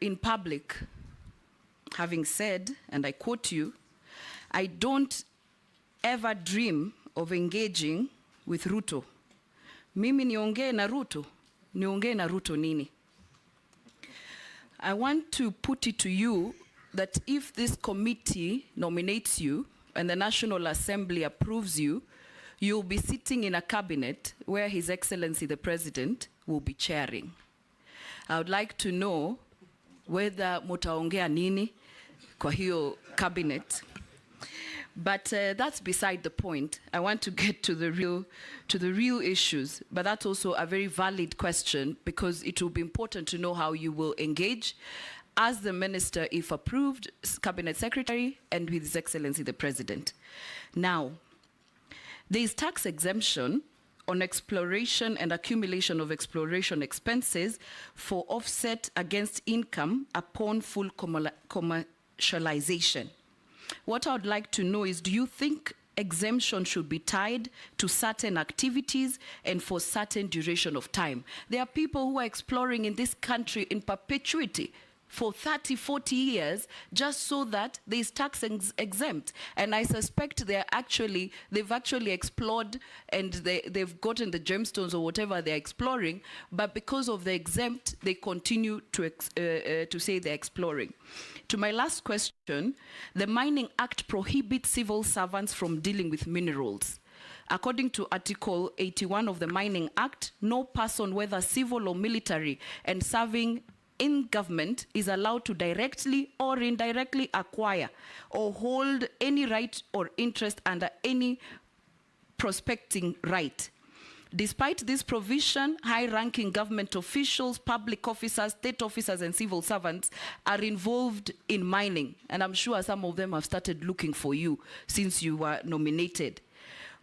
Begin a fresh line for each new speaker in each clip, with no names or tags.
in public, having said, and I quote you, "I don't ever dream of engaging with Ruto." Mimi niongee na Ruto? Niongee na Ruto nini? I want to put it to you that if this committee nominates you and the National Assembly approves you, you'll be sitting in a cabinet where His Excellency the President will be chairing. I would like to know whether mutaongea nini kwa hiyo cabinet. But that's beside the point. I want to get to the real issues. But that's also a very valid question, because it will be important to know how you will engage as the minister, if approved, cabinet secretary, and with His Excellency the President. Now, there is tax exemption on exploration and accumulation of exploration expenses for offset against income upon full commercialization. What I would like to know is, do you think exemption should be tied to certain activities and for certain duration of time? There are people who are exploring in this country in perpetuity for 30, 40 years, just so that there is tax exempt. And I suspect they've actually explored, and they've gotten the gemstones or whatever they're exploring, but because of the exempt, they continue to say they're exploring. To my last question, the Mining Act prohibits civil servants from dealing with minerals. According to Article 81 of the Mining Act, no person, whether civil or military, and serving in government is allowed to directly or indirectly acquire or hold any right or interest under any prospecting right. Despite this provision, high-ranking government officials, public officers, state officers, and civil servants are involved in mining. And I'm sure some of them have started looking for you since you were nominated.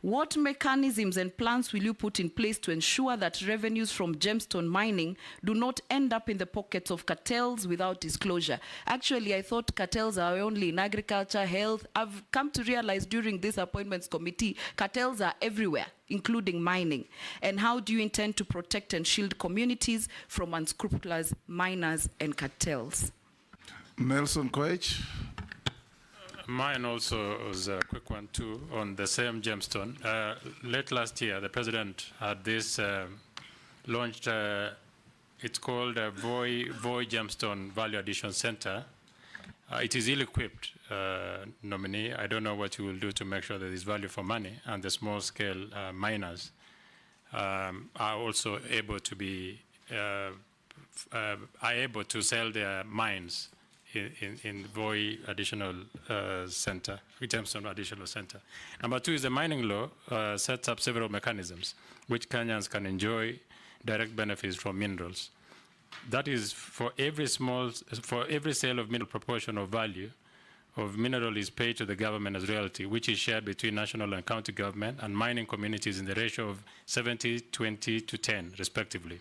What mechanisms and plans will you put in place to ensure that revenues from gemstone mining do not end up in the pockets of cartels without disclosure? Actually, I thought cartels are only in agriculture, health. I've come to realize during this appointments committee, cartels are everywhere, including mining. And how do you intend to protect and shield communities from unscrupulous miners and cartels?
Nelson Koech.
Mine also was a quick one too, on the same gemstone. Late last year, the president had this launched, it's called a Voi Gemstone Value Addition Center. It is ill-equipped, nominee. I don't know what you will do to make sure that there is value for money, and the small-scale miners are also able to be, are able to sell their mines in Voi Additional Center, Gemstone Additional Center. Number two is the mining law sets up several mechanisms which Kenyans can enjoy direct benefits from minerals. That is, for every sale of mineral, proportion of value of mineral is paid to the government as royalty, which is shared between national and county government and mining communities in the ratio of 70, 20 to 10, respectively.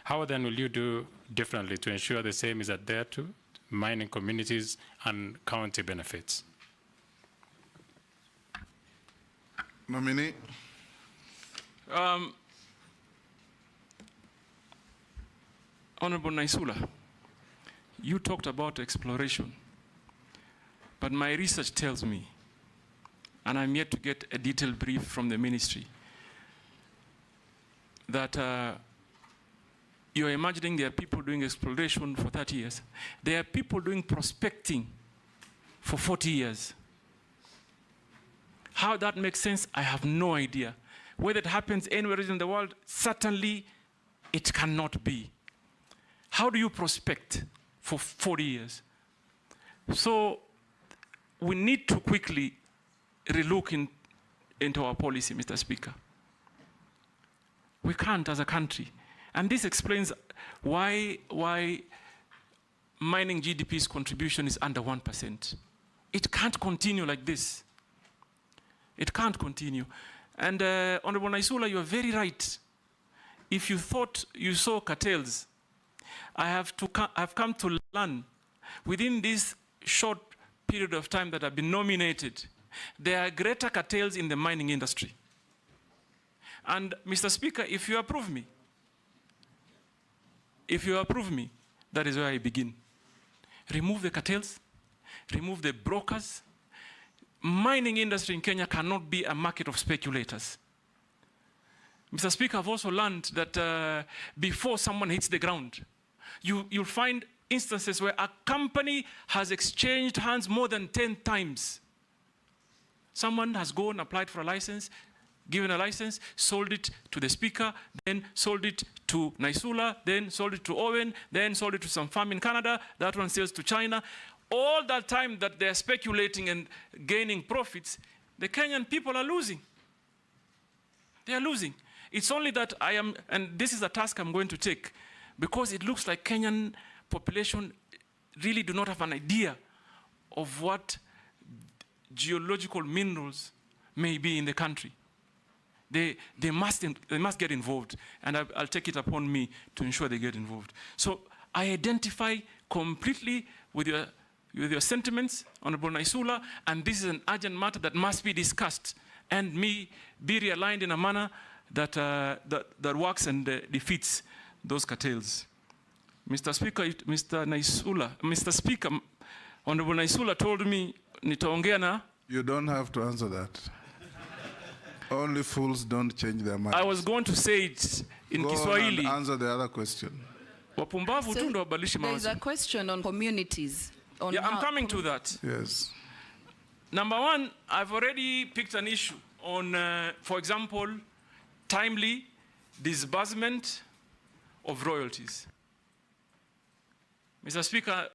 How then will you do differently to ensure the same is adhered to mining communities and county benefits?
Nominee.
Honorable Naisula, you talked about exploration, but my research tells me, and I'm yet to get a detailed brief from the ministry, that you're imagining there are people doing exploration for 30 years. There are people doing prospecting for 40 years. How that makes sense, I have no idea. Whether it happens anywhere in the world, certainly it cannot be. How do you prospect for 40 years? So we need to quickly relook into our policy, Mr. Speaker. We can't as a country. And this explains why mining GDP's contribution is under 1%. It can't continue like this. It can't continue. And Honorable Naisula, you are very right. If you thought you saw cartels, I've come to learn within this short period of time that I've been nominated, there are greater cartels in the mining industry. And Mr. Speaker, if you approve me, that is where I begin. remove the cartels, remove the brokers. Mining industry in Kenya cannot be a market of speculators. Mr. Speaker, I've also learned that before someone hits the ground, you'll find instances where a company has exchanged hands more than 10 times. Someone has gone, applied for a license, given a license, sold it to the speaker, then sold it to Naisula, then sold it to Owen, then sold it to some farm in Canada, that one sells to China. All that time that they're speculating and gaining profits, the Kenyan people are losing. They are losing. It's only that I am, and this is a task I'm going to take, because it looks like Kenyan population really do not have an idea of what geological minerals may be in the country. They must get involved, and I'll take it upon me to ensure they get involved. So I identify completely with your sentiments, Honorable Naisula, and this is an urgent matter that must be discussed and be realigned in a manner that, that works and defeats those cartels. Mr. Speaker, Mr. Speaker, Honorable Naisula told me, nitaongea na.
You don't have to answer that. Only fools don't change their minds.
I was going to say it in Kiswahili.
Go on and answer the other question.
Wapumbavu tu ndo wabadilishe
There is
mawazo.
a question on communities. On
Yeah, I'm coming to that.
Yes.
Number one, I've already picked an issue on, for example, timely disbursement of royalties. Mr. Speaker,